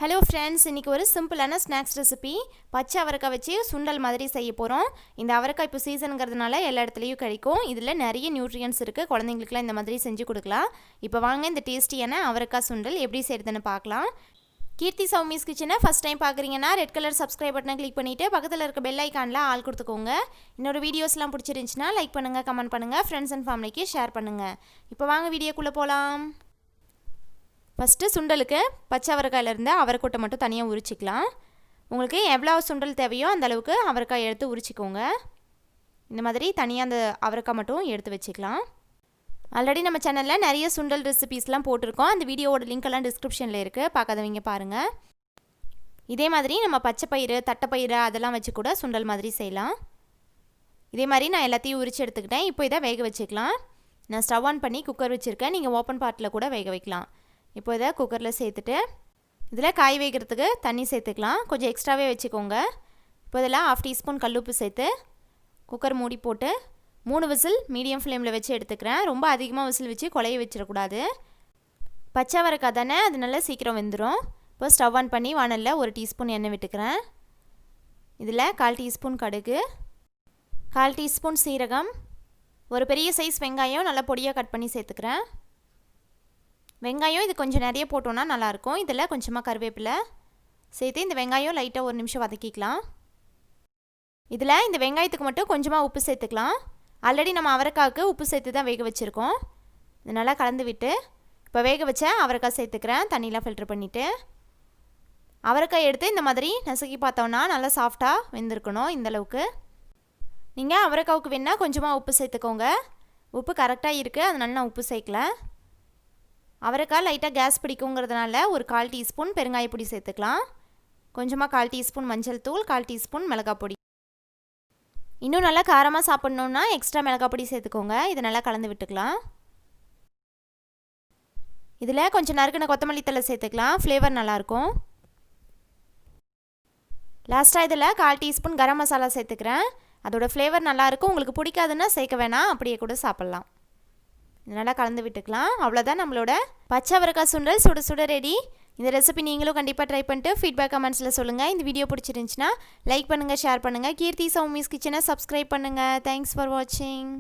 Hello friends, இன்றைக்கி ஒரு சிம்பிளான ஸ்நாக்ஸ் ரெசிபி பச்சை அவரைக்காய் வச்சு சுண்டல் மாதிரி செய்ய போகிறோம். இந்த அவரைக்காய் இப்போ சீசனுங்கிறதுனால எல்லா இடத்துலையும் கிடைக்கும். இதில் நிறைய நியூட்ரியன்ஸ் இருக்குது. குழந்தைங்களுக்குலாம் இந்த மாதிரி செஞ்சு கொடுக்கலாம். இப்போ வாங்க இந்த டேஸ்டியான அவரைக்காய் சுண்டல் எப்படி செய்கிறதுன்னு பார்க்கலாம். கீர்த்தி சௌமிஸ் கிச்சனை ஃபஸ்ட் டைம் பார்க்குறீங்கன்னா ரெட் கலர் சப்ஸ்கிரைப் பட்டனை கிளிக் பண்ணிவிட்டு பக்கத்தில் இருக்க பெல் ஐக்கானில் ஆல் கொடுத்துக்கோங்க. என்னோடய வீடியோஸ்லாம் பிடிச்சிருந்துச்சின்னா லைக் பண்ணுங்கள், கமெண்ட் பண்ணுங்கள், ஃப்ரெண்ட்ஸ் அண்ட் ஃபேமிலிக்கு ஷேர் பண்ணுங்கள். இப்போ வாங்க வீடியோக்குள்ளே போகலாம். ஃபஸ்ட்டு சுண்டலுக்கு பச்சை அவரைக்காயிலேருந்து அவரைக்கொட்டை மட்டும் தனியாக உரிச்சிக்கலாம். உங்களுக்கு எவ்வளோ சுண்டல் தேவையோ அந்த அளவுக்கு அவரைக்காய் எடுத்து உரிச்சிக்கோங்க. இந்த மாதிரி தனியாக அந்த அவரைக்காய் மட்டும் எடுத்து வச்சுக்கலாம். ஆல்ரெடி நம்ம சேனலில் நிறைய சுண்டல் ரெசிபீஸ்லாம் போட்டிருக்கோம். அந்த வீடியோவோட லிங்க்கெல்லாம் டிஸ்கிரிப்ஷனில் இருக்குது, பார்க்காதவங்க பாருங்கள். இதே மாதிரி நம்ம பச்சை பயிறு, தட்டைப்பயிறு அதெல்லாம் வச்சு கூட சுண்டல் மாதிரி செய்யலாம். இதே மாதிரி நான் எல்லாத்தையும் உரித்து எடுத்துக்கிட்டேன். இப்போ இதை வேக வச்சுக்கலாம். நான் ஸ்டவ் ஆன் பண்ணி குக்கர் வச்சுருக்கேன். நீங்கள் ஓப்பன் பாட்டில் கூட வேக வைக்கலாம். இப்போ இதை குக்கரில் சேர்த்துட்டு இதில் காய் வைக்கிறதுக்கு தண்ணி சேர்த்துக்கலாம். கொஞ்சம் எக்ஸ்ட்ராவே வச்சுக்கோங்க. இப்போ இதில் 1/2 டீஸ்பூன் கல்லுப்பு சேர்த்து குக்கர் மூடி போட்டு 3 விசில் மீடியம் ஃப்ளேமில் வச்சு எடுத்துக்கிறேன். ரொம்ப அதிகமாக விசில் வச்சு குழைய வச்சிடக்கூடாது. பச்சை அவரைக்காய் தானே, அது நல்லா சீக்கிரம் வெந்துடும். இப்போ ஸ்டவ் ஆன் பண்ணி வானலில் 1 டீஸ்பூன் எண்ணெய் விட்டுக்கிறேன். இதில் 1/4 டீஸ்பூன் கடுகு, 1/4 டீஸ்பூன் சீரகம், ஒரு பெரிய சைஸ் வெங்காயம் நல்லா பொடியாக கட் பண்ணி சேர்த்துக்கிறேன். வெங்காயம் இது கொஞ்சம் நிறைய போட்டோன்னா நல்லாயிருக்கும். இதில் கொஞ்சமாக கருவேப்பிலை சேர்த்து இந்த வெங்காயம் லைட்டாக 1 நிமிஷம் வதக்கிக்கலாம். இதில் இந்த வெங்காயத்துக்கு மட்டும் கொஞ்சமாக உப்பு சேர்த்துக்கலாம். ஆல்ரெடி நம்ம அவரைக்காய்க்கு உப்பு சேர்த்து தான் வேக வச்சுருக்கோம். இது நல்லா கலந்து விட்டு இப்போ வேக வச்ச அவரைக்காய் சேர்த்துக்கிறேன். தண்ணியெலாம் ஃபில்ட்ரு பண்ணிவிட்டு அவரைக்காய் எடுத்து இந்த மாதிரி நசுக்கி பார்த்தோன்னா நல்லா சாஃப்டாக வெந்திருக்கணும். இந்தளவுக்கு நீங்கள் அவரைக்காவுக்கு வேணால் கொஞ்சமாக உப்பு சேர்த்துக்கோங்க. உப்பு கரெக்டாக இருக்குது, அதனால நான் உப்பு சேர்க்கல. அவரைக்காய் லைட்டாக கேஸ் பிடிக்குங்கிறதுனால ஒரு 1/4 டீஸ்பூன் பெருங்காய பொடி சேர்த்துக்கலாம். கொஞ்சமாக 1/4 டீஸ்பூன் மஞ்சள் தூள், 1/4 டீஸ்பூன் மிளகாய் பொடி. இன்னும் நல்லா காரமாக சாப்பிட்ணுன்னா எக்ஸ்ட்ரா மிளகாய் பொடி சேர்த்துக்கோங்க. இதை நல்லா கலந்து விட்டுக்கலாம். இதில் கொஞ்சம் நறுக்கின கொத்தமல்லி தழை சேர்த்துக்கலாம், ஃப்ளேவர் நல்லாயிருக்கும். லாஸ்ட்டாக இதில் 1/4 டீஸ்பூன் கரம் மசாலா சேர்த்துக்கிறேன். அதோடய ஃப்ளேவர் நல்லாயிருக்கும். உங்களுக்கு பிடிக்காதுன்னா சேர்க்க வேணாம், அப்படியே கூட சாப்பிட்லாம். நல்லா கலந்து விட்டுக்கலாம். அவ்வளோதான், நம்மளோட பச்சை அவரைக்காய் சுண்டல் சுட சுட ரெடி. இந்த ரெசிபி நீங்களும் கண்டிப்பாக ட்ரை பண்ணிட்டு ஃபீட்பேக் கமெண்ட்ஸில் சொல்லுங்கள். இந்த வீடியோ பிடிச்சிருந்துச்சின்னா லைக் பண்ணுங்கள், ஷேர் பண்ணுங்கள். கீர்த்தி சௌமிஸ் கிச்சனை சப்ஸ்கிரைப் பண்ணுங்கள். தேங்க்ஸ் ஃபார் வாட்சிங்.